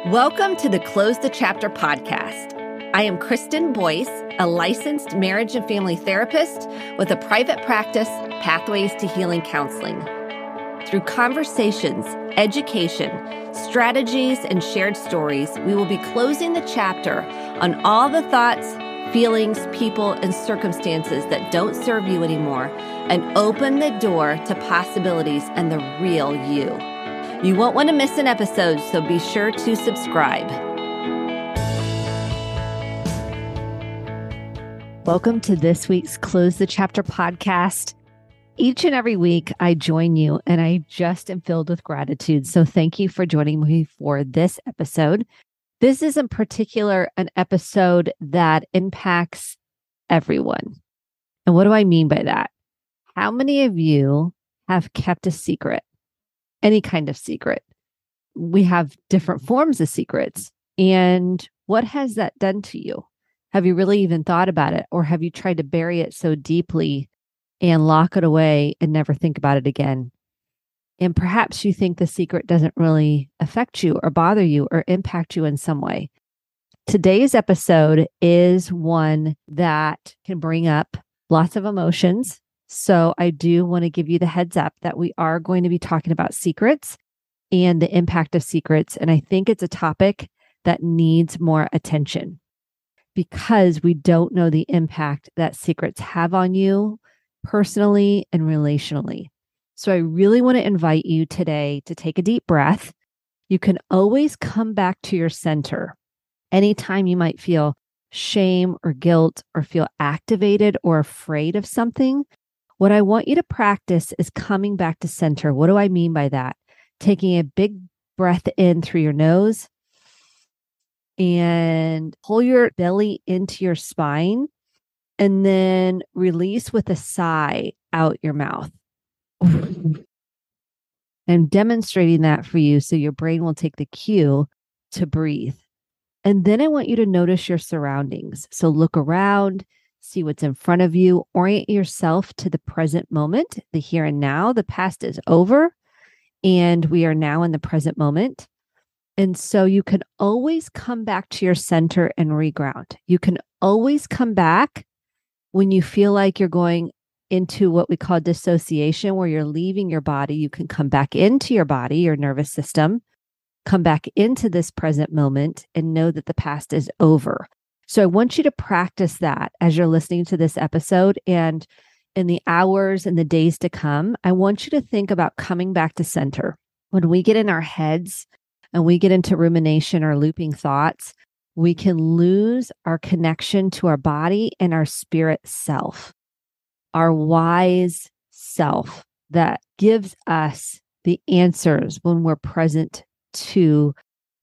Welcome to the Close the Chapter podcast. I am Kristen Boyce, a licensed marriage and family therapist with a private practice, Pathways to Healing Counseling. Through conversations, education, strategies, and shared stories, we will be closing the chapter on all the thoughts, feelings, people, and circumstances that don't serve you anymore and open the door to possibilities and the real you. You won't want to miss an episode, so be sure to subscribe. Welcome to this week's Close the Chapter podcast. Each and every week, I join you and I just am filled with gratitude. So thank you for joining me for this episode. This is in particular an episode that impacts everyone. And what do I mean by that? How many of you have kept a secret? Any kind of secret? We have different forms of secrets. And what has that done to you? Have you really even thought about it? Or have you tried to bury it so deeply and lock it away and never think about it again? And perhaps you think the secret doesn't really affect you or bother you or impact you in some way. Today's episode is one that can bring up lots of emotions. So I do want to give you the heads up that we are going to be talking about secrets and the impact of secrets. And I think it's a topic that needs more attention because we don't know the impact that secrets have on you personally and relationally. So I really want to invite you today to take a deep breath. You can always come back to your center anytime you might feel shame or guilt or feel activated or afraid of something. What I want you to practice is coming back to center. What do I mean by that? Taking a big breath in through your nose and pull your belly into your spine and then release with a sigh out your mouth. I'm demonstrating that for you so your brain will take the cue to breathe. And then I want you to notice your surroundings. So look around. See what's in front of you. Orient yourself to the present moment, the here and now. The past is over, and we are now in the present moment. And so you can always come back to your center and reground. You can always come back when you feel like you're going into what we call dissociation, where you're leaving your body. You can come back into your body, your nervous system, come back into this present moment and know that the past is over. So I want you to practice that as you're listening to this episode, and in the hours and the days to come, I want you to think about coming back to center. When we get in our heads and we get into rumination or looping thoughts, we can lose our connection to our body and our spirit self, our wise self that gives us the answers when we're present to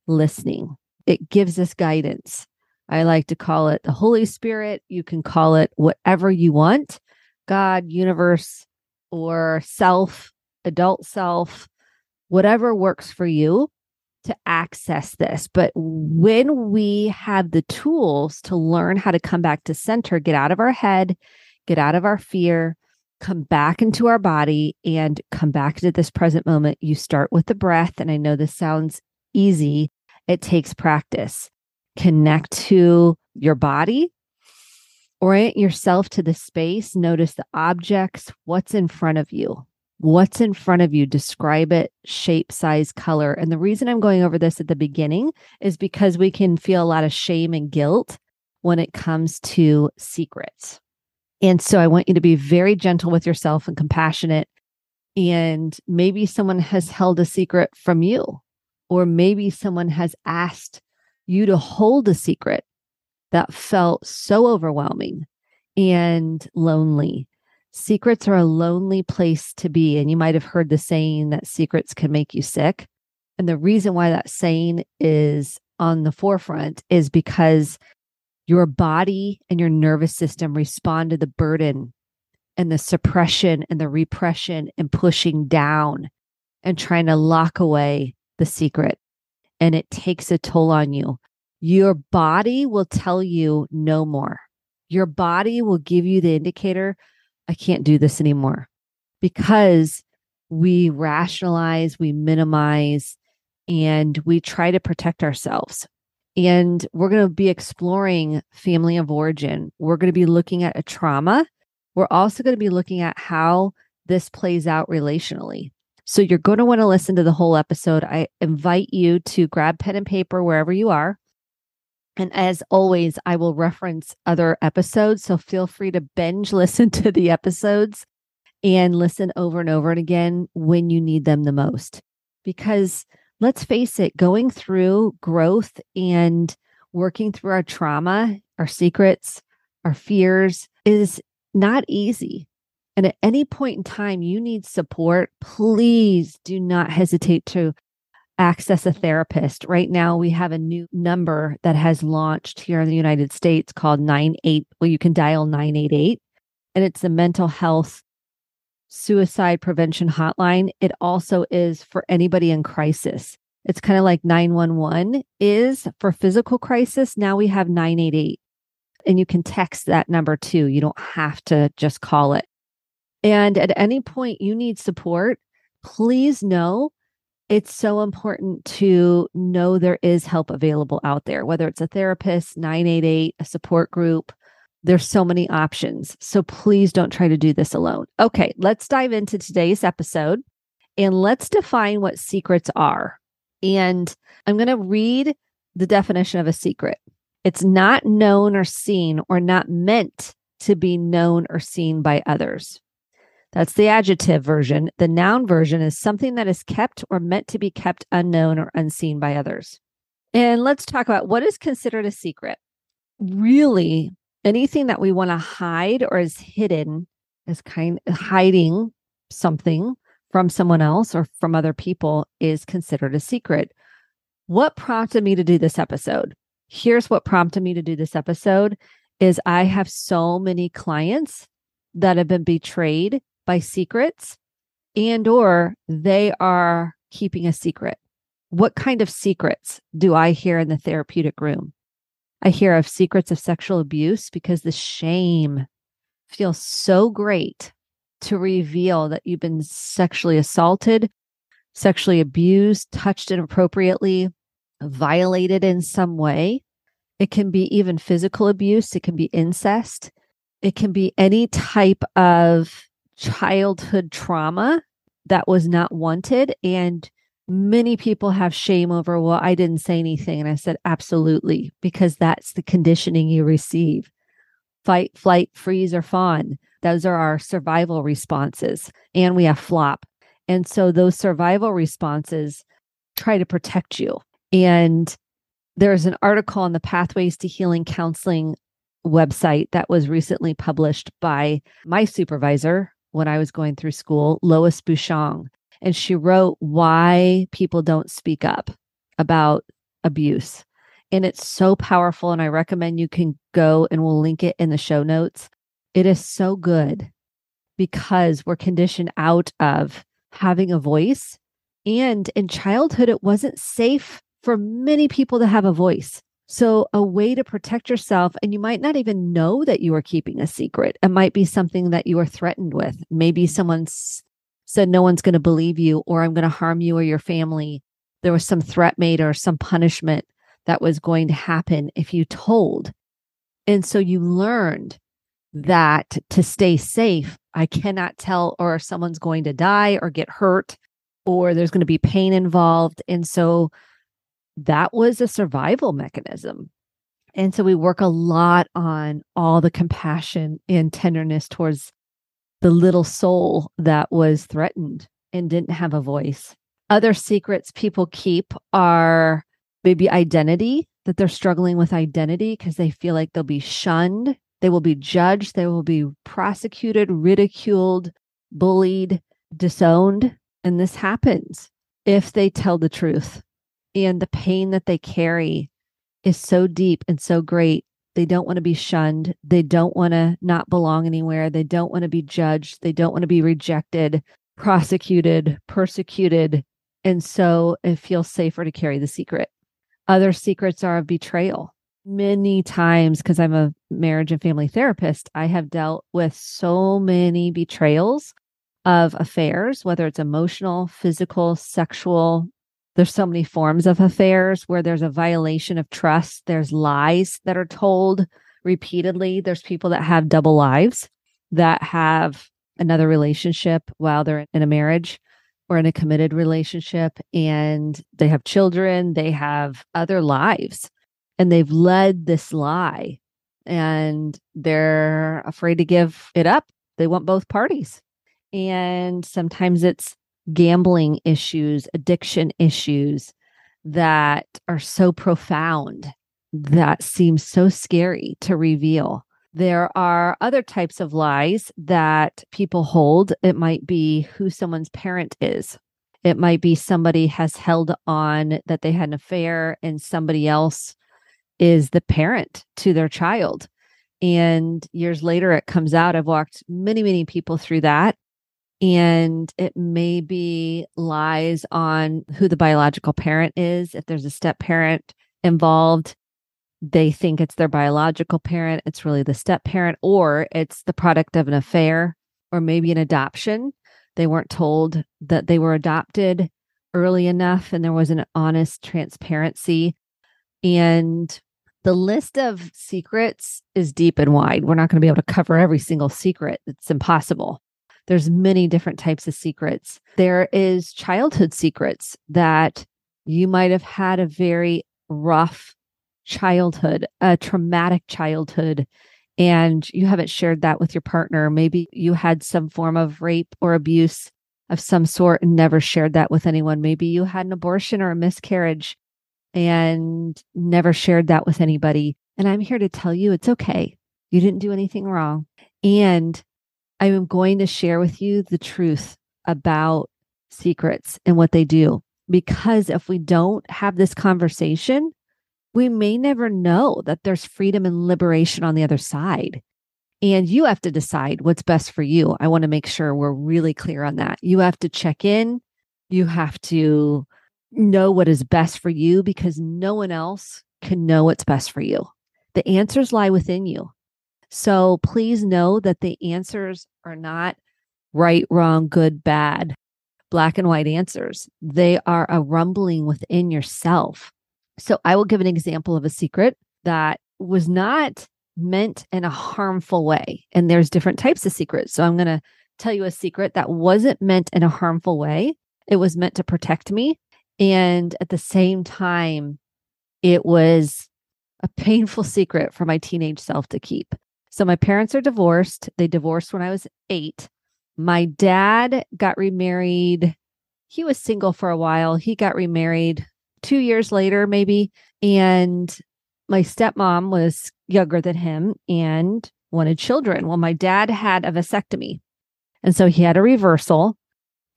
listening. It gives us guidance. I like to call it the Holy Spirit. You can call it whatever you want, God, universe, or self, adult self, whatever works for you to access this. But when we have the tools to learn how to come back to center, get out of our head, get out of our fear, come back into our body and come back to this present moment, you start with the breath. And I know this sounds easy. It takes practice. Connect to your body, orient yourself to the space, notice the objects, what's in front of you. What's in front of you? Describe it, shape, size, color. And the reason I'm going over this at the beginning is because we can feel a lot of shame and guilt when it comes to secrets. And so I want you to be very gentle with yourself and compassionate. And maybe someone has held a secret from you, or maybe someone has asked you to hold a secret that felt so overwhelming and lonely. Secrets are a lonely place to be. And you might have heard the saying that secrets can make you sick. And the reason why that saying is on the forefront is because your body and your nervous system respond to the burden and the suppression and the repression and pushing down and trying to lock away the secret. And it takes a toll on you. Your body will tell you no more. Your body will give you the indicator, I can't do this anymore, because we rationalize, we minimize, and we try to protect ourselves. And we're going to be exploring family of origin. We're going to be looking at a trauma. We're also going to be looking at how this plays out relationally. So you're going to want to listen to the whole episode. I invite you to grab pen and paper wherever you are. And as always, I will reference other episodes. So feel free to binge listen to the episodes and listen over and over and again when you need them the most. Because let's face it, going through growth and working through our trauma, our secrets, our fears is not easy. And at any point in time you need support, please do not hesitate to access a therapist. Right now, we have a new number that has launched here in the United States called 98. Well, you can dial 988, and it's the mental health suicide prevention hotline. It also is for anybody in crisis. It's kind of like 911 is for physical crisis. Now we have 988, and you can text that number too. You don't have to just call it. And at any point you need support, please know it's so important to know there is help available out there, whether it's a therapist, 988, a support group. There's so many options. So please don't try to do this alone. Okay, let's dive into today's episode and let's define what secrets are. And I'm going to read the definition of a secret. It's not known or seen or not meant to be known or seen by others. That's the adjective version. The noun version is something that is kept or meant to be kept unknown or unseen by others. And let's talk about what is considered a secret. Really, anything that we want to hide or is hidden is hiding something from someone else or from other people is considered a secret. What prompted me to do this episode? Here's what prompted me to do this episode is I have so many clients that have been betrayed by secrets and or they are keeping a secret. What kind of secrets do I hear in the therapeutic room? I hear of secrets of sexual abuse because the shame feels so great to reveal that you've been sexually assaulted, sexually abused, touched inappropriately, violated in some way. It can be even physical abuse. It can be incest. It can be any type of childhood trauma that was not wanted. And many people have shame over, well, I didn't say anything. And I said, absolutely, because that's the conditioning you receive. Fight, flight, freeze, or fawn. Those are our survival responses. And we have flop. And so those survival responses try to protect you. And there's an article on the Pathways to Healing Counseling website that was recently published by my supervisor when I was going through school, Lois Bouchon. And she wrote why people don't speak up about abuse. And it's so powerful. And I recommend you can go and we'll link it in the show notes. It is so good because we're conditioned out of having a voice. And in childhood, it wasn't safe for many people to have a voice. So a way to protect yourself, and you might not even know that you are keeping a secret. It might be something that you are threatened with. Maybe someone said, no one's going to believe you, or I'm going to harm you or your family. There was some threat made or some punishment that was going to happen if you told. And so you learned that to stay safe, I cannot tell, or someone's going to die or get hurt, or there's going to be pain involved. And so that was a survival mechanism. And so we work a lot on all the compassion and tenderness towards the little soul that was threatened and didn't have a voice. Other secrets people keep are maybe identity, that they're struggling with identity because they feel like they'll be shunned, they will be judged, they will be prosecuted, ridiculed, bullied, disowned. And this happens if they tell the truth. And the pain that they carry is so deep and so great. They don't want to be shunned. They don't want to not belong anywhere. They don't want to be judged. They don't want to be rejected, prosecuted, persecuted. And so it feels safer to carry the secret. Other secrets are of betrayal. Many times, because I'm a marriage and family therapist, I have dealt with so many betrayals of affairs, whether it's emotional, physical, sexual, There's so many forms of affairs where there's a violation of trust. There's lies that are told repeatedly. There's people that have double lives, that have another relationship while they're in a marriage or in a committed relationship, and they have children, they have other lives, and they've led this lie and they're afraid to give it up. They want both parties. And sometimes it's gambling issues, addiction issues that are so profound that seem so scary to reveal. There are other types of lies that people hold. It might be who someone's parent is. It might be somebody has held on that they had an affair and somebody else is the parent to their child. And years later, it comes out. I've walked many, many people through that. And it may be lies on who the biological parent is. If there's a step parent involved, they think it's their biological parent. It's really the step parent, or it's the product of an affair or maybe an adoption. They weren't told that they were adopted early enough and there wasn't honest transparency. And the list of secrets is deep and wide. We're not going to be able to cover every single secret. It's impossible. There's many different types of secrets. There is childhood secrets that you might have had a very rough childhood, a traumatic childhood, and you haven't shared that with your partner. Maybe you had some form of rape or abuse of some sort and never shared that with anyone. Maybe you had an abortion or a miscarriage and never shared that with anybody. And I'm here to tell you it's okay. You didn't do anything wrong. And I am going to share with you the truth about secrets and what they do. Because if we don't have this conversation, we may never know that there's freedom and liberation on the other side. And you have to decide what's best for you. I want to make sure we're really clear on that. You have to check in. You have to know what is best for you because no one else can know what's best for you. The answers lie within you. So please know that the answers are not right, wrong, good, bad, black and white answers. They are a rumbling within yourself. So I will give an example of a secret that was not meant in a harmful way. And there's different types of secrets. So I'm going to tell you a secret that wasn't meant in a harmful way. It was meant to protect me. And at the same time, it was a painful secret for my teenage self to keep. So my parents are divorced. They divorced when I was 8. My dad got remarried. He was single for a while. He got remarried 2 years later, maybe. And my stepmom was younger than him and wanted children. Well, my dad had a vasectomy. And so he had a reversal.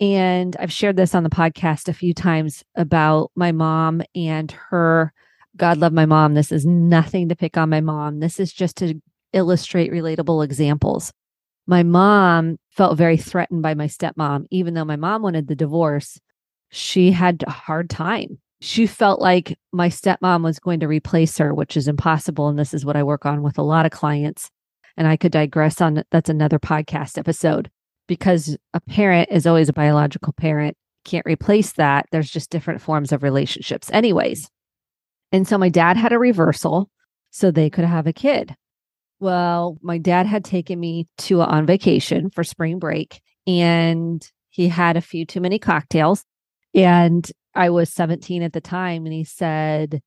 And I've shared this on the podcast a few times about my mom and her. God love my mom. This is nothing to pick on my mom. This is just to illustrate relatable examples. My mom felt very threatened by my stepmom. Even though my mom wanted the divorce, she had a hard time. She felt like my stepmom was going to replace her, which is impossible. And this is what I work on with a lot of clients. And I could digress on that's another podcast episode because a parent is always a biological parent. Can't replace that. There's just different forms of relationships. Anyways. And so my dad had a reversal so they could have a kid. Well, my dad had taken me on vacation for spring break and he had a few too many cocktails. And I was 17 at the time. And he said,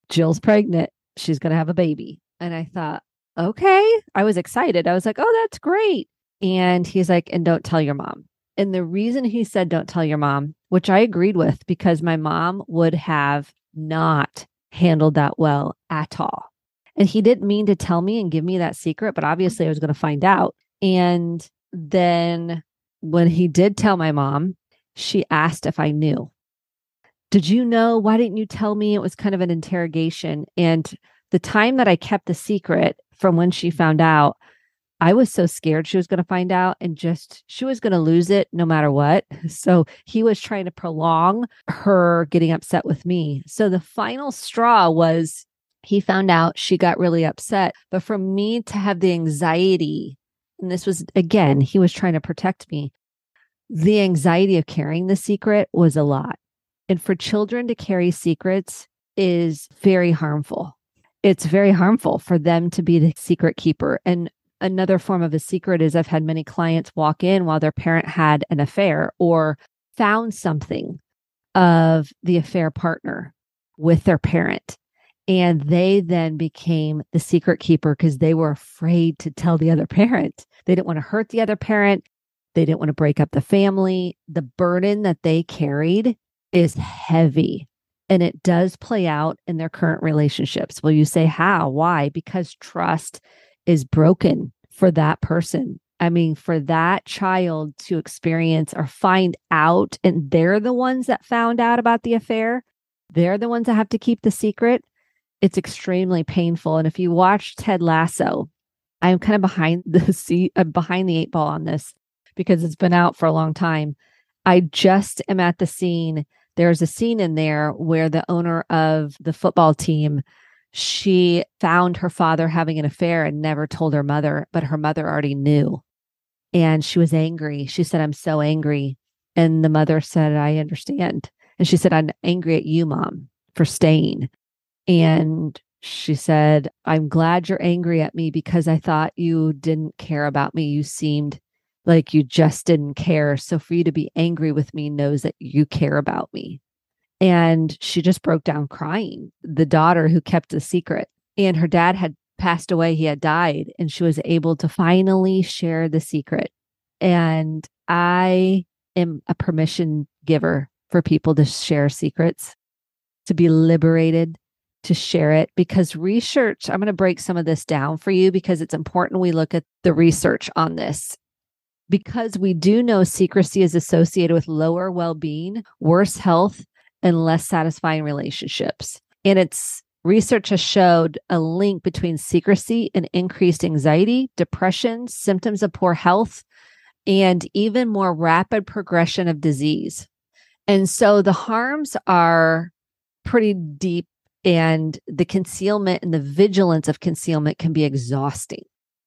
Jill's pregnant. She's going to have a baby. And I thought, okay. I was excited. I was like, oh, that's great. And he's like, and don't tell your mom. And the reason he said, don't tell your mom, which I agreed with because my mom would have not handled that well at all. And he didn't mean to tell me and give me that secret, but obviously I was going to find out. And then when he did tell my mom, she asked if I knew. Did you know? Why didn't you tell me? It was kind of an interrogation. And the time that I kept the secret from when she found out, I was so scared she was going to find out and just she was going to lose it no matter what. So he was trying to prolong her getting upset with me. So the final straw was he found out, she got really upset. But for me to have the anxiety, and this was, again, he was trying to protect me. The anxiety of carrying the secret was a lot. And for children to carry secrets is very harmful. It's very harmful for them to be the secret keeper. And another form of a secret is I've had many clients walk in while their parent had an affair or found something of the affair partner with their parent. And they then became the secret keeper because they were afraid to tell the other parent. They didn't want to hurt the other parent. They didn't want to break up the family. The burden that they carried is heavy. And it does play out in their current relationships. Will you say how? Why? Because trust is broken for that person. I mean, for that child to experience or find out, and they're the ones that found out about the affair. They're the ones that have to keep the secret. It's extremely painful. And if you watch Ted Lasso, I'm kind of behind behind the eight ball on this because it's been out for a long time. I just am at the scene. There's a scene in there where the owner of the football team, she found her father having an affair and never told her mother, but her mother already knew. And she was angry. She said, "I'm so angry." And the mother said, "I understand." And she said, "I'm angry at you, Mom, for staying." And she said, "I'm glad you're angry at me because I thought you didn't care about me. You seemed like you just didn't care. So for you to be angry with me knows that you care about me." And she just broke down crying, the daughter who kept the secret. And her dad had passed away. He had died. And she was able to finally share the secret. And I am a permission giver for people to share secrets, to be liberated, to share it, because research, I'm going to break some of this down for you because it's important we look at the research on this. Because we do know secrecy is associated with lower well-being, worse health, and less satisfying relationships. And its research has showed a link between secrecy and increased anxiety, depression, symptoms of poor health, and even more rapid progression of disease. And so the harms are pretty deep, and the concealment and the vigilance of concealment can be exhausting.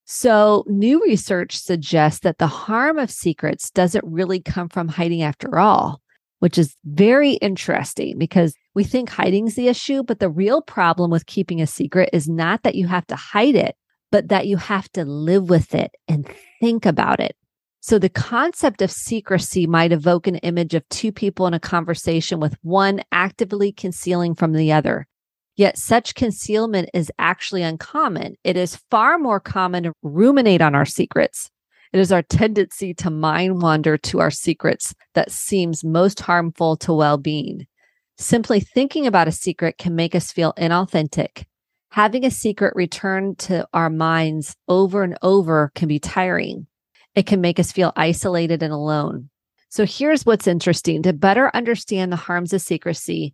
So new research suggests that the harm of secrets doesn't really come from hiding after all, which is very interesting because we think hiding is the issue, but the real problem with keeping a secret is not that you have to hide it, but that you have to live with it and think about it. So the concept of secrecy might evoke an image of two people in a conversation with one actively concealing from the other. Yet such concealment is actually uncommon. It is far more common to ruminate on our secrets. It is our tendency to mind wander to our secrets that seems most harmful to well-being. Simply thinking about a secret can make us feel inauthentic. Having a secret return to our minds over and over can be tiring. It can make us feel isolated and alone. So here's what's interesting. To better understand the harms of secrecy,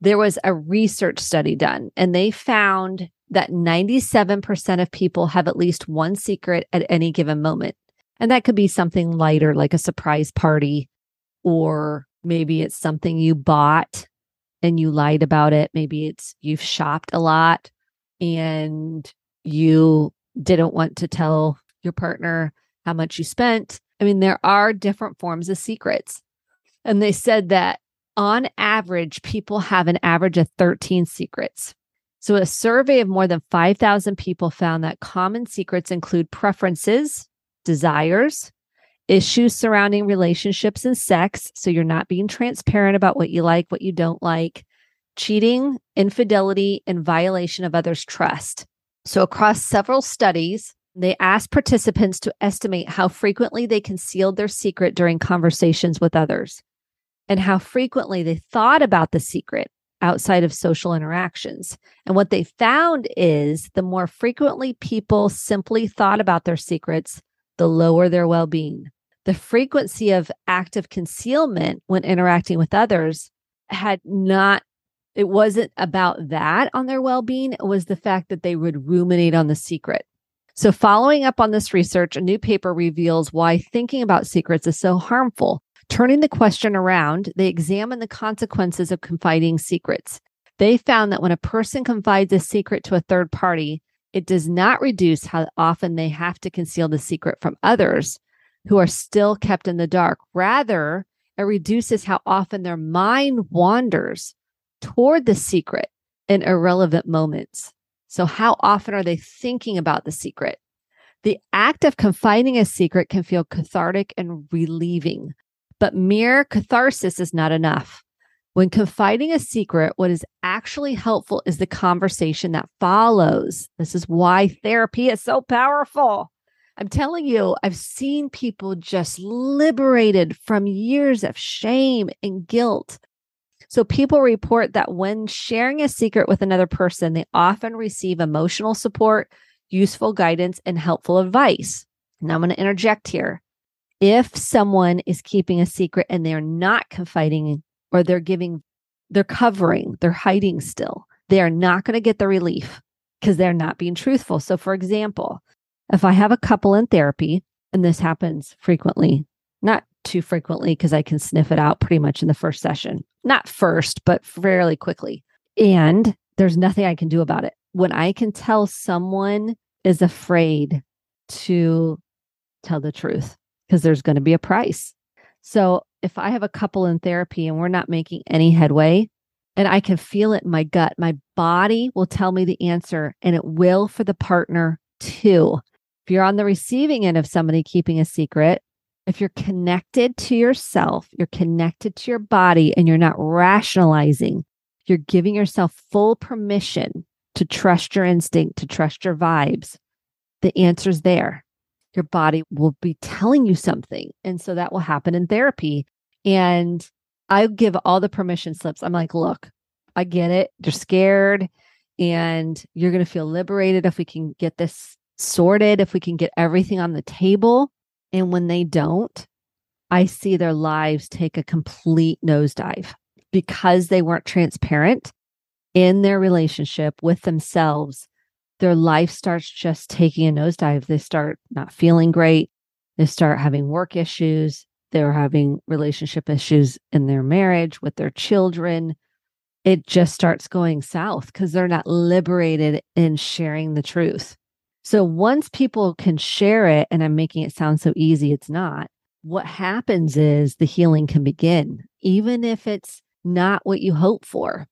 there was a research study done, and they found that 97% of people have at least one secret at any given moment. And that could be something lighter, like a surprise party, or maybe it's something you bought and you lied about it. Maybe it's you've shopped a lot and you didn't want to tell your partner how much you spent. I mean, there are different forms of secrets. And they said that on average, people have an average of 13 secrets. So a survey of more than 5,000 people found that common secrets include preferences, desires, issues surrounding relationships and sex. So you're not being transparent about what you like, what you don't like, cheating, infidelity, and violation of others' trust. So across several studies, they asked participants to estimate how frequently they concealed their secret during conversations with others, and how frequently they thought about the secret outside of social interactions. And what they found is the more frequently people simply thought about their secrets, the lower their well-being. The frequency of active concealment when interacting with others it wasn't about that on their well-being. It was the fact that they would ruminate on the secret. So following up on this research, a new paper reveals why thinking about secrets is so harmful. Turning the question around, they examined the consequences of confiding secrets. They found that when a person confides a secret to a third party, it does not reduce how often they have to conceal the secret from others who are still kept in the dark. Rather, It reduces how often their mind wanders toward the secret in irrelevant moments. So how often are they thinking about the secret? The act of confiding a secret can feel cathartic and relieving, but mere catharsis is not enough. When confiding a secret, what is actually helpful is the conversation that follows. This is why therapy is so powerful. I'm telling you, I've seen people just liberated from years of shame and guilt. So people report that when sharing a secret with another person, they often receive emotional support, useful guidance, and helpful advice. Now I'm going to interject here. If someone is keeping a secret and they're not confiding, or they're covering, they're hiding still, they are not going to get the relief because they're not being truthful. So for example, if I have a couple in therapy, and this happens frequently, not too frequently because I can sniff it out pretty much in the first session, not first, but fairly quickly. And there's nothing I can do about it. When I can tell someone is afraid to tell the truth because there's going to be a price. So if I have a couple in therapy and we're not making any headway, and I can feel it in my gut, my body will tell me the answer, and it will for the partner too. If you're on the receiving end of somebody keeping a secret, if you're connected to yourself, you're connected to your body, and you're not rationalizing, you're giving yourself full permission to trust your instinct, to trust your vibes, the answer's there. Your body will be telling you something. And so that will happen in therapy. And I give all the permission slips. I'm like, look, I get it. You're scared and you're going to feel liberated if we can get this sorted, if we can get everything on the table. And when they don't, I see their lives take a complete nosedive because they weren't transparent in their relationship with themselves. Their life starts just taking a nosedive. They start not feeling great. They start having work issues. They're having relationship issues in their marriage with their children. It just starts going south because they're not liberated in sharing the truth. So once people can share it, and I'm making it sound so easy, it's not. What happens is the healing can begin, even if it's not what you hope for.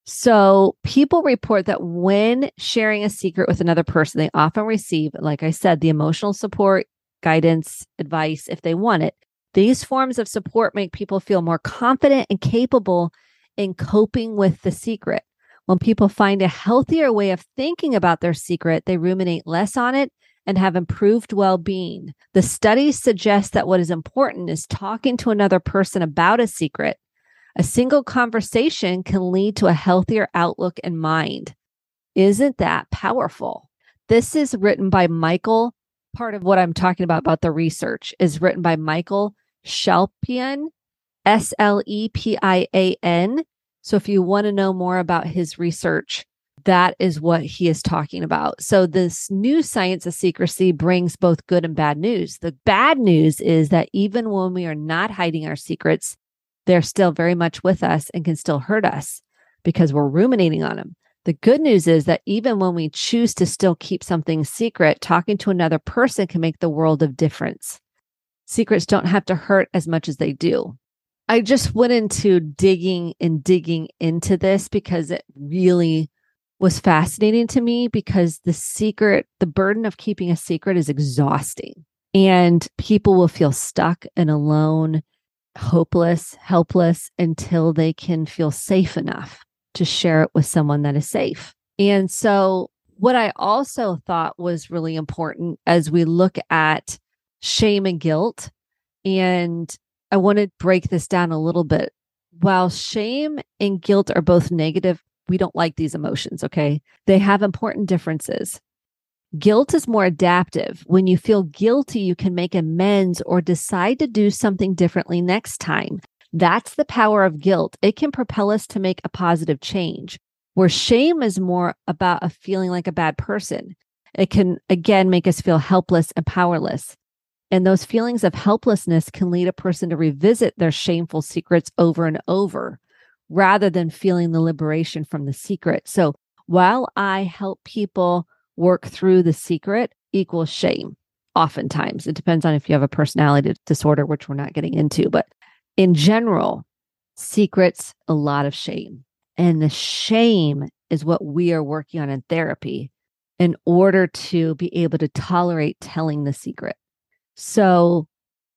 So people report that when sharing a secret with another person, they often receive, like I said, the emotional support, guidance, advice, if they want it. These forms of support make people feel more confident and capable in coping with the secret. When people find a healthier way of thinking about their secret, they ruminate less on it and have improved well-being. The studies suggest that what is important is talking to another person about a secret. A single conversation can lead to a healthier outlook and mind. Isn't that powerful? This is written by Michael. Part of what I'm talking about the research is written by Michael Slepian, Slepian. So if you want to know more about his research, that is what he is talking about. So this new science of secrecy brings both good and bad news. The bad news is that even when we are not hiding our secrets, they're still very much with us and can still hurt us because we're ruminating on them. The good news is that even when we choose to still keep something secret, talking to another person can make the world of difference. Secrets don't have to hurt as much as they do. I just went into digging into this because it really was fascinating to me, because the burden of keeping a secret is exhausting, and people will feel stuck and alone, hopeless, helpless until they can feel safe enough to share it with someone that is safe. And so what I also thought was really important as we look at shame and guilt, and I want to break this down a little bit. While shame and guilt are both negative, we don't like these emotions, okay? They have important differences. Guilt is more adaptive. When you feel guilty, you can make amends or decide to do something differently next time. That's the power of guilt. It can propel us to make a positive change, where shame is more about a feeling like a bad person. It can, again, make us feel helpless and powerless. And those feelings of helplessness can lead a person to revisit their shameful secrets over and over, rather than feeling the liberation from the secret. So while I help people work through the secret equals shame, oftentimes. It depends on if you have a personality disorder, which we're not getting into, but In general, secrets, a lot of shame. And the shame is what we are working on in therapy in order to be able to tolerate telling the secret. So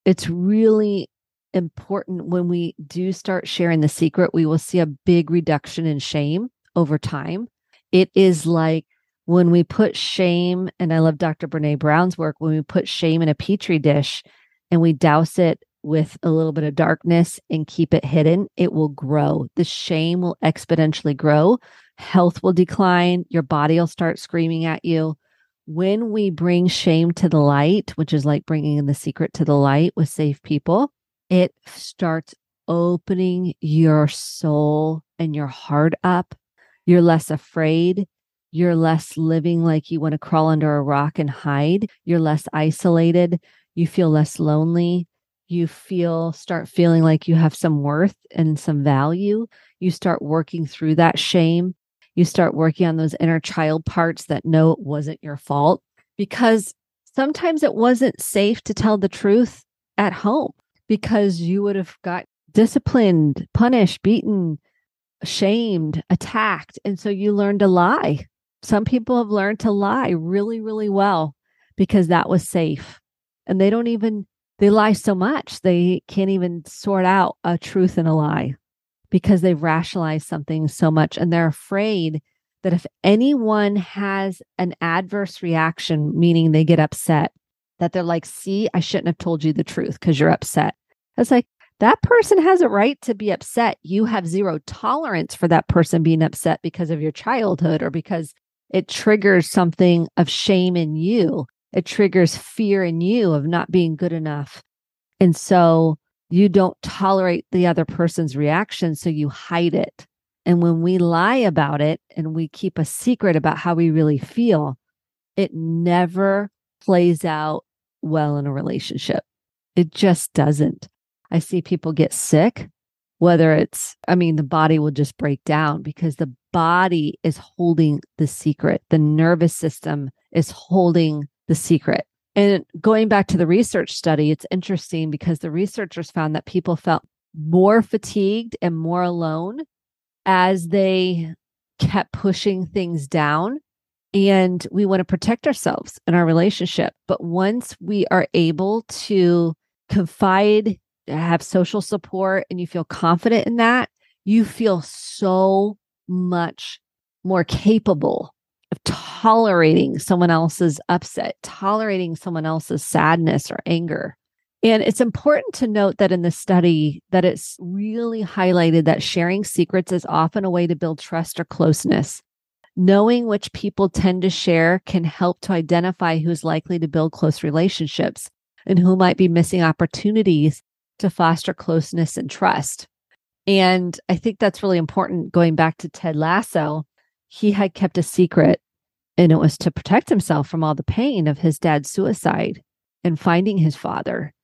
it's really important when we do start sharing the secret, we will see a big reduction in shame over time. It is like when we put shame, and I love Dr. Brene Brown's work, when we put shame in a petri dish and we douse it with a little bit of darkness and keep it hidden, it will grow. The shame will exponentially grow. Health will decline. Your body will start screaming at you. When we bring shame to the light, which is like bringing in the secret to the light with safe people, it starts opening your soul and your heart up. You're less afraid. You're less living like you want to crawl under a rock and hide. You're less isolated. You feel less lonely. You start feeling like you have some worth and some value. You start working through that shame. You start working on those inner child parts that know it wasn't your fault, because sometimes it wasn't safe to tell the truth at home because you would have got disciplined, punished, beaten, shamed, attacked. And so you learned to lie. Some people have learned to lie really, really well because that was safe. And they lie so much, they can't even sort out a truth and a lie because they've rationalized something so much. And they're afraid that if anyone has an adverse reaction, meaning they get upset, that they're like, see, I shouldn't have told you the truth because you're upset. It's like, that person has a right to be upset. You have zero tolerance for that person being upset because of your childhood or because it triggers something of shame in you. It triggers fear in you of not being good enough. And so you don't tolerate the other person's reaction, so you hide it. And when we lie about it and we keep a secret about how we really feel, it never plays out well in a relationship. It just doesn't. I see people get sick, the body will just break down because the body is holding the secret. The nervous system is holding the secret. And going back to the research study, it's interesting because the researchers found that people felt more fatigued and more alone as they kept pushing things down. And we want to protect ourselves in our relationship. But once we are able to confide, have social support, and you feel confident in that, you feel so much more capable of tolerating someone else's upset, tolerating someone else's sadness or anger. And it's important to note that in the study that it's really highlighted that sharing secrets is often a way to build trust or closeness. Knowing which people tend to share can help to identify who's likely to build close relationships and who might be missing opportunities to foster closeness and trust. And I think that's really important. Going back to Ted Lasso, he had kept a secret, and it was to protect himself from all the pain of his dad's suicide and finding his father.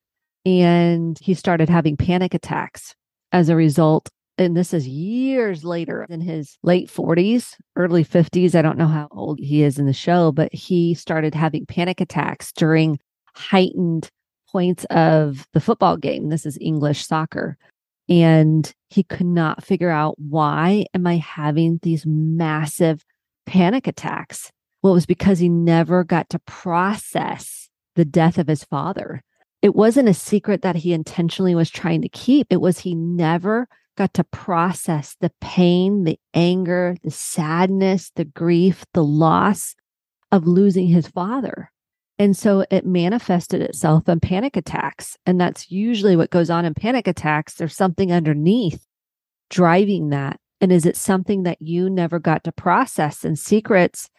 And he started having panic attacks as a result. And this is years later, in his late 40s, early 50s. I don't know how old he is in the show, but he started having panic attacks during heightened points of the football game. This is English soccer. And he could not figure out, why am I having these massive panic attacks? Well, it was because he never got to process the death of his father. It wasn't a secret that he intentionally was trying to keep. It was he never got to process the pain, the anger, the sadness, the grief, the loss of losing his father. And so it manifested itself in panic attacks. And that's usually what goes on in panic attacks. There's something underneath driving that. And is it something that you never got to process? And secrets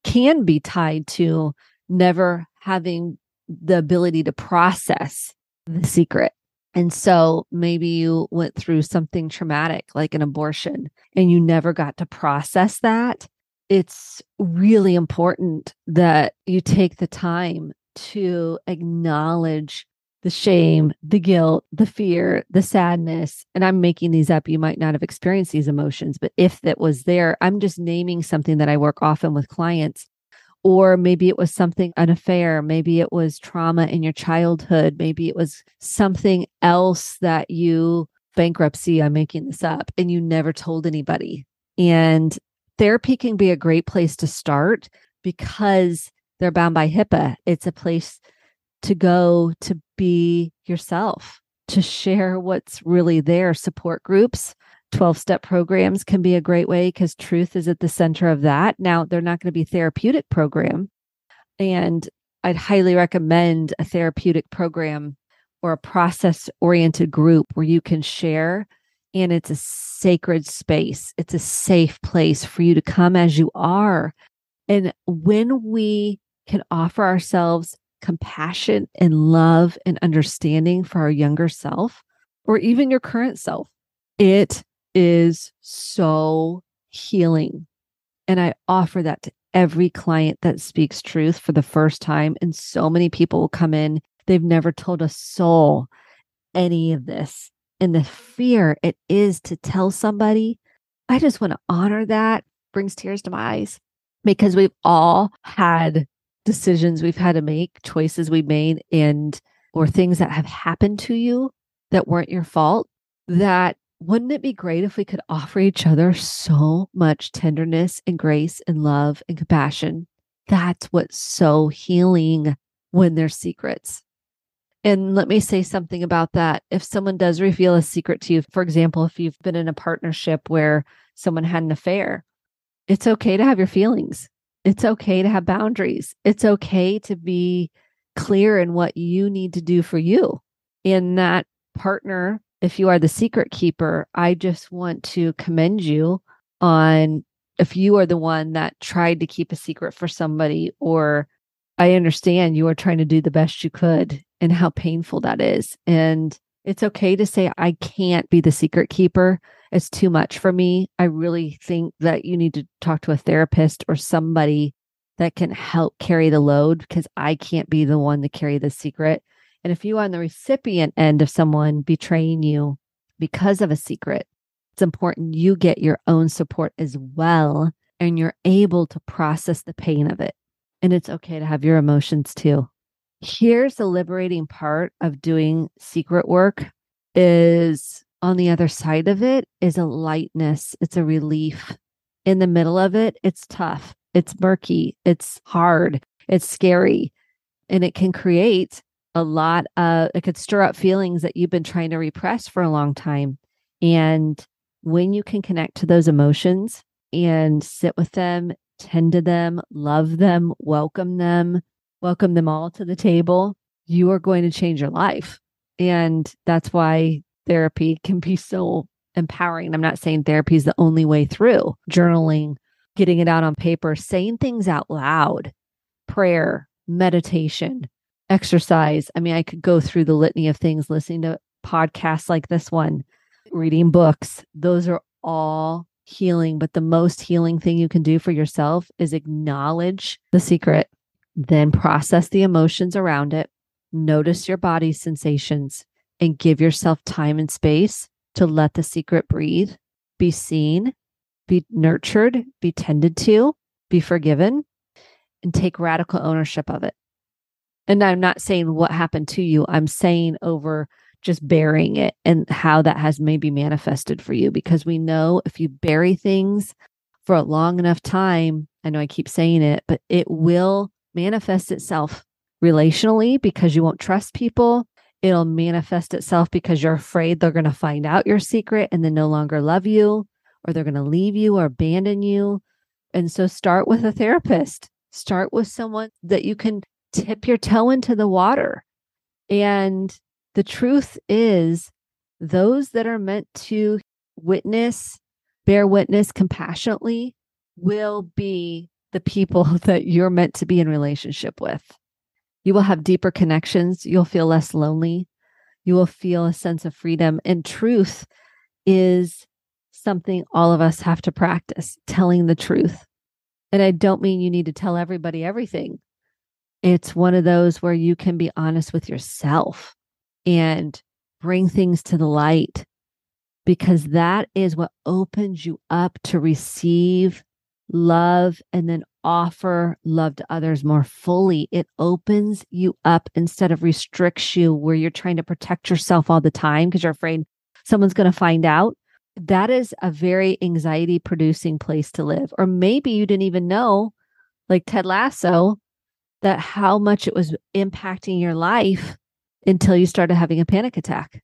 can be tied to never having the ability to process the secret. And so maybe you went through something traumatic like an abortion and you never got to process that. It's really important that you take the time to acknowledge the shame, the guilt, the fear, the sadness. And I'm making these up. You might not have experienced these emotions, but if that was there, I'm just naming something that I work often with clients Or maybe it was something, an affair. Maybe it was trauma in your childhood. Maybe it was something else that you, bankruptcy, I'm making this up, and you never told anybody. And therapy can be a great place to start because they're bound by HIPAA. It's a place to go to be yourself, to share what's really there. Support groups, 12-step programs can be a great way because truth is at the center of that. Now, they're not going to be therapeutic program. And I'd highly recommend a therapeutic program or a process-oriented group where you can share. And it's a sacred space. It's a safe place for you to come as you are. And when we can offer ourselves compassion and love and understanding for our younger self, or even your current self, it is so healing. And I offer that to every client that speaks truth for the first time. And so many people will come in, they've never told a soul any of this. And the fear it is to tell somebody, I just want to honor that, brings tears to my eyes, because we've all had decisions we've had to make, choices we made, or things that have happened to you that weren't your fault. That wouldn't it be great if we could offer each other so much tenderness and grace and love and compassion? That's what's so healing when there's secrets. And let me say something about that. If someone does reveal a secret to you, for example, if you've been in a partnership where someone had an affair, it's okay to have your feelings. It's okay to have boundaries. It's okay to be clear in what you need to do for you. In that partner, if you are the secret keeper, I just want to commend you on if you are the one that tried to keep a secret for somebody, or I understand you are trying to do the best you could and how painful that is. And it's okay to say, I can't be the secret keeper. It's too much for me. I really think that you need to talk to a therapist or somebody that can help carry the load because I can't be the one to carry the secret. And if you are on the recipient end of someone betraying you because of a secret, it's important you get your own support as well, and you're able to process the pain of it. And it's okay to have your emotions too. Here's the liberating part of doing secret work is on the other side of it is a lightness. It's a relief. In the middle of it, it's tough. It's murky. It's hard. It's scary. And it can create it could stir up feelings that you've been trying to repress for a long time. And when you can connect to those emotions and sit with them, tend to them, love them, welcome them all to the table, you are going to change your life. And that's why therapy can be so empowering. I'm not saying therapy is the only way through. Journaling, getting it out on paper, saying things out loud, prayer, meditation, exercise. I mean, I could go through the litany of things, listening to podcasts like this one, reading books. Those are all healing. But the most healing thing you can do for yourself is acknowledge the secret, then process the emotions around it, notice your body sensations, and give yourself time and space to let the secret breathe, be seen, be nurtured, be tended to, be forgiven, and take radical ownership of it. And I'm not saying what happened to you. I'm saying over just burying it and how that has maybe manifested for you. Because we know if you bury things for a long enough time, I know I keep saying it, but it will manifest itself relationally because you won't trust people. It'll manifest itself because you're afraid they're going to find out your secret and then no longer love you, or they're going to leave you or abandon you. And so start with a therapist. Start with someone that you can tip your toe into the water. And the truth is, those that are meant to bear witness compassionately will be the people that you're meant to be in relationship with. You will have deeper connections. You'll feel less lonely. You will feel a sense of freedom. And truth is something all of us have to practice, telling the truth. And I don't mean you need to tell everybody everything. It's one of those where you can be honest with yourself and bring things to the light, because that is what opens you up to receive love and then offer love to others more fully. It opens you up instead of restricts you, where you're trying to protect yourself all the time because you're afraid someone's going to find out. That is a very anxiety producing place to live. Or maybe you didn't even know, like Ted Lasso, that how much it was impacting your life until you started having a panic attack.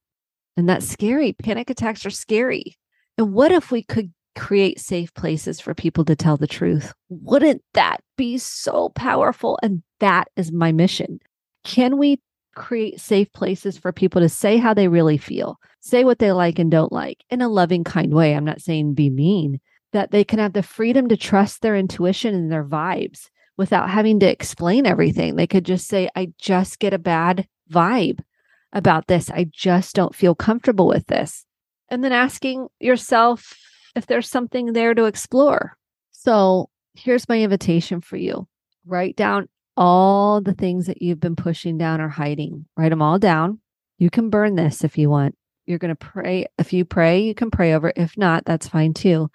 And that's scary. Panic attacks are scary. And what if we could create safe places for people to tell the truth? Wouldn't that be so powerful? And that is my mission. Can we create safe places for people to say how they really feel, say what they like and don't like in a loving, kind way? I'm not saying be mean, that they can have the freedom to trust their intuition and their vibes without having to explain everything. They could just say, I just get a bad vibe about this. I just don't feel comfortable with this. And then asking yourself if there's something there to explore. So here's my invitation for you. Write down all the things that you've been pushing down or hiding. Write them all down. You can burn this if you want. You're going to pray. If you pray, you can pray over it. If not, that's fine too.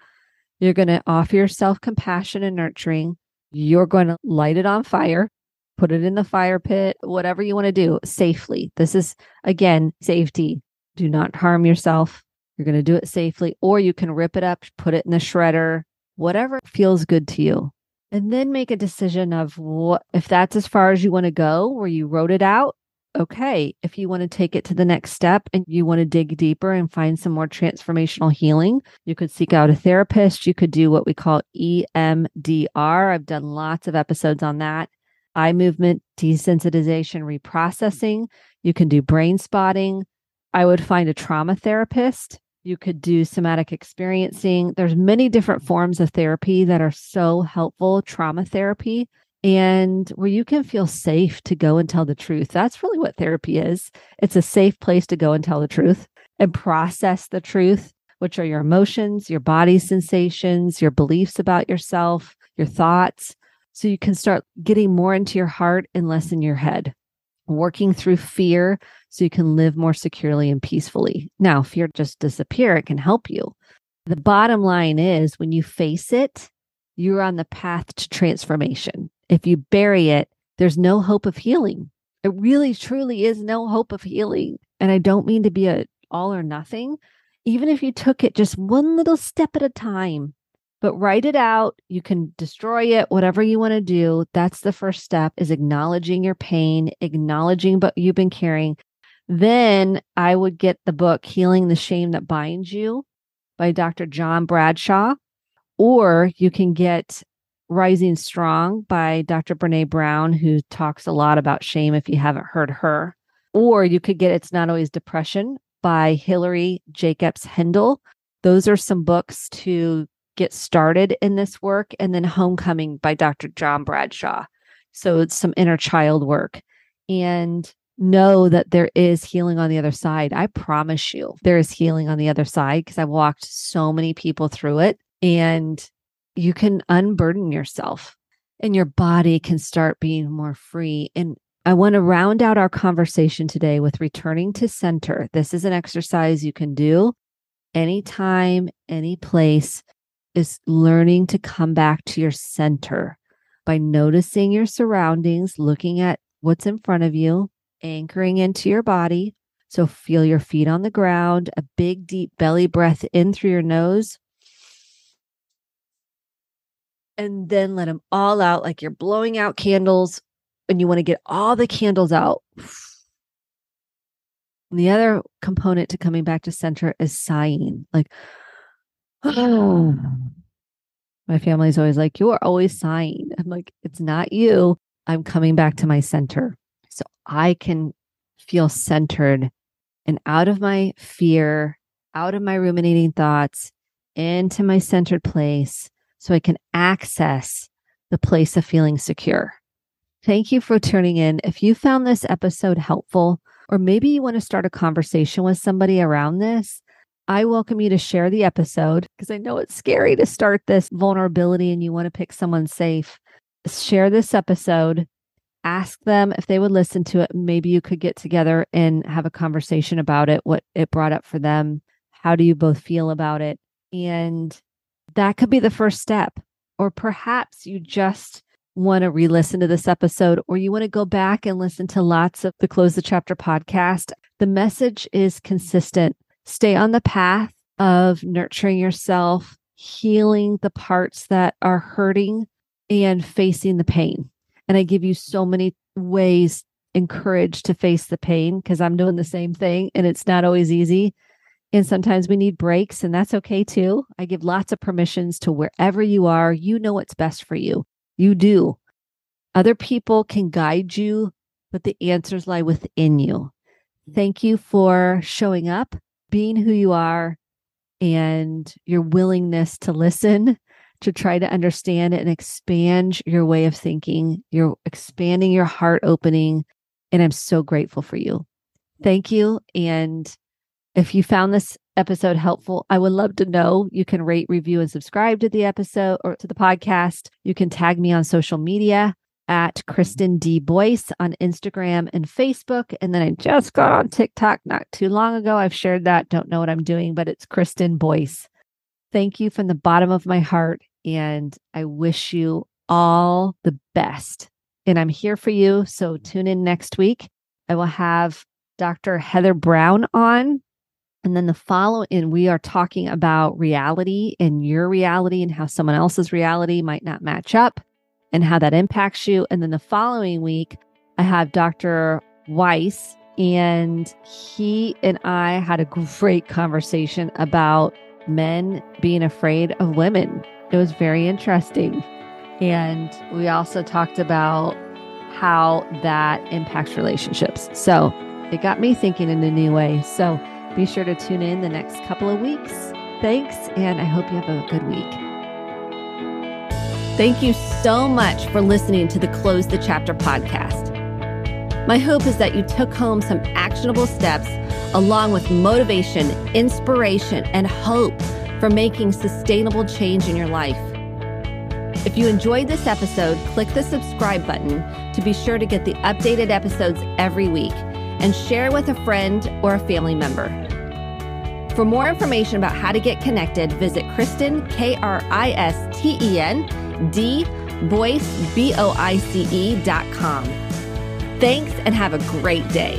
You're going to offer yourself compassion and nurturing. You're going to light it on fire, put it in the fire pit, whatever you want to do safely. This is, again, safety. Do not harm yourself. You're going to do it safely, or you can rip it up, put it in the shredder, whatever feels good to you. And then make a decision of what, if that's as far as you want to go, where you wrote it out. Okay. If you want to take it to the next step and you want to dig deeper and find some more transformational healing, you could seek out a therapist. You could do what we call EMDR. I've done lots of episodes on that. Eye movement, desensitization, reprocessing. You can do brain spotting. I would find a trauma therapist. You could do somatic experiencing. There's many different forms of therapy that are so helpful, trauma therapy, and where you can feel safe to go and tell the truth. That's really what therapy is. It's a safe place to go and tell the truth and process the truth, which are your emotions, your body sensations, your beliefs about yourself, your thoughts. So you can start getting more into your heart and less in your head, working through fear so you can live more securely and peacefully. Now, fear just disappear. It can help you. The bottom line is when you face it, you're on the path to transformation. If you bury it, there's no hope of healing. It really, truly is no hope of healing. And I don't mean to be a all or nothing. Even if you took it just one little step at a time, but write it out. You can destroy it, whatever you want to do. That's the first step, is acknowledging your pain, acknowledging what you've been carrying. Then I would get the book, Healing the Shame That Binds You by Dr. John Bradshaw, or you can get Rising Strong by Dr. Brene Brown, who talks a lot about shame if you haven't heard her. Or you could get It's Not Always Depression by Hillary Jacobs Hendel. Those are some books to get started in this work. And then Homecoming by Dr. John Bradshaw. So it's some inner child work. And know that there is healing on the other side. I promise you, there is healing on the other side, because I've walked so many people through it, and you can unburden yourself and your body can start being more free. And I want to round out our conversation today with returning to center. This is an exercise you can do anytime, any place, is learning to come back to your center by noticing your surroundings, looking at what's in front of you, anchoring into your body. So feel your feet on the ground, a big, deep belly breath in through your nose. And then let them all out like you're blowing out candles and you want to get all the candles out. And the other component to coming back to center is sighing. Like, oh. My family's always like, you are always sighing. I'm like, it's not you. I'm coming back to my center. So I can feel centered and out of my fear, out of my ruminating thoughts, into my centered place, so I can access the place of feeling secure. Thank you for tuning in. If you found this episode helpful, or maybe you want to start a conversation with somebody around this, I welcome you to share the episode, because I know it's scary to start this vulnerability and you want to pick someone safe. Share this episode. Ask them if they would listen to it. Maybe you could get together and have a conversation about it, what it brought up for them. How do you both feel about it? And that could be the first step. or perhaps you just want to re-listen to this episode, or you want to go back and listen to lots of the Close the Chapter podcast, the message is consistent. Stay on the path of nurturing yourself, healing the parts that are hurting, and facing the pain. And I give you so many ways and courage to face the pain, because I'm doing the same thing and it's not always easy. And sometimes we need breaks, and that's okay too. I give lots of permissions to wherever you are. You know what's best for you. You do. Other people can guide you, but the answers lie within you. Thank you for showing up, being who you are, and your willingness to listen, to try to understand and expand your way of thinking. You're expanding your heart opening, and I'm so grateful for you. Thank you. And if you found this episode helpful, I would love to know. You can rate, review, and subscribe to the episode or to the podcast. You can tag me on social media at Kristen D. Boyce on Instagram and Facebook. And then I just got on TikTok not too long ago. I've shared that. Don't know what I'm doing, but it's Kristen Boyce. Thank you from the bottom of my heart. And I wish you all the best. And I'm here for you. So tune in next week. I will have Dr. Heather Brown on. And then we are talking about reality and your reality and how someone else's reality might not match up and how that impacts you. And then the following week, I have Dr. Weiss, and he and I had a great conversation about men being afraid of women. It was very interesting. And we also talked about how that impacts relationships. So it got me thinking in a new way. So be sure to tune in the next couple of weeks. Thanks, and I hope you have a good week. Thank you so much for listening to the Close the Chapter podcast. My hope is that you took home some actionable steps along with motivation, inspiration, and hope for making sustainable change in your life. If you enjoyed this episode, click the subscribe button to be sure to get the updated episodes every week, and share with a friend or a family member. For more information about how to get connected, visit Kristen, Kristen, D, Boyce, BOICE.com. Thanks, and have a great day.